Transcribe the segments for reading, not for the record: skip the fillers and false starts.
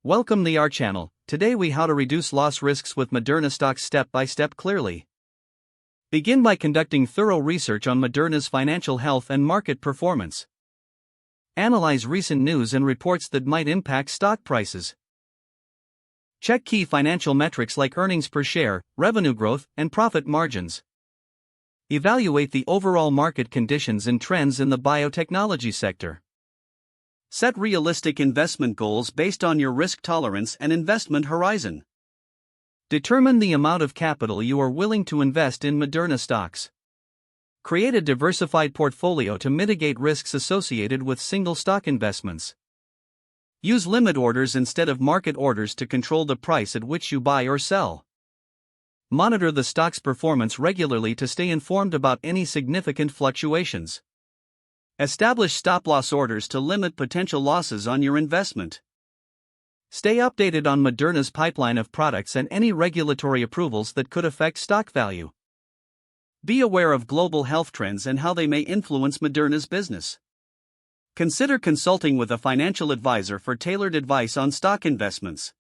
Welcome to our channel. Today we how to reduce loss risks with Moderna Stocks step by step clearly. Begin by conducting thorough research on Moderna's financial health and market performance. Analyze recent news and reports that might impact stock prices. Check key financial metrics like earnings per share, revenue growth, and profit margins. Evaluate the overall market conditions and trends in the biotechnology sector. Set realistic investment goals based on your risk tolerance and investment horizon. Determine the amount of capital you are willing to invest in Moderna stocks. Create a diversified portfolio to mitigate risks associated with single stock investments. Use limit orders instead of market orders to control the price at which you buy or sell. Monitor the stock's performance regularly to stay informed about any significant fluctuations. Establish stop-loss orders to limit potential losses on your investment. Stay updated on Moderna's pipeline of products and any regulatory approvals that could affect stock value. Be aware of global health trends and how they may influence Moderna's business. Consider consulting with a financial advisor for tailored advice on stock investments.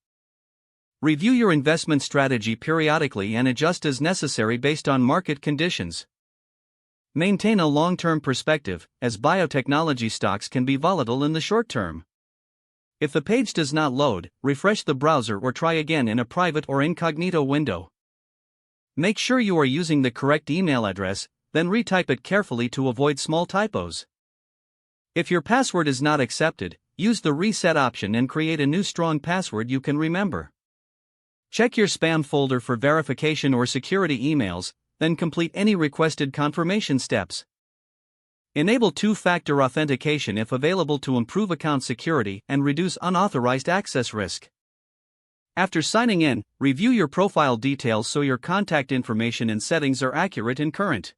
Review your investment strategy periodically and adjust as necessary based on market conditions. Maintain a long-term perspective, as biotechnology stocks can be volatile in the short term. If the page does not load, refresh the browser or try again in a private or incognito window. Make sure you are using the correct email address, then retype it carefully to avoid small typos. If your password is not accepted, use the reset option and create a new strong password you can remember. Check your spam folder for verification or security emails, then complete any requested confirmation steps. Enable two-factor authentication if available to improve account security and reduce unauthorized access risk. After signing in, review your profile details so your contact information and settings are accurate and current.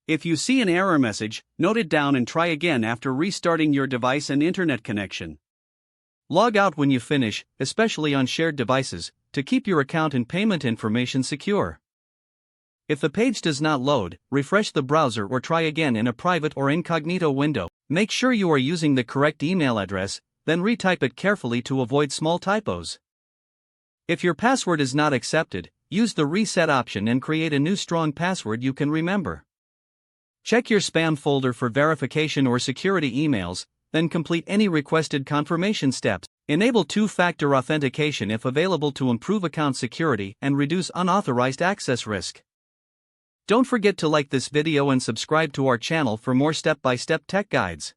If you see an error message, note it down and try again after restarting your device and internet connection. Log out when you finish, especially on shared devices, to keep your account and payment information secure. If the page does not load, refresh the browser or try again in a private or incognito window. Make sure you are using the correct email address, then retype it carefully to avoid small typos. If your password is not accepted, use the reset option and create a new strong password you can remember. Check your spam folder for verification or security emails, then complete any requested confirmation steps. Enable two-factor authentication if available to improve account security and reduce unauthorized access risk. Don't forget to like this video and subscribe to our channel for more step-by-step tech guides.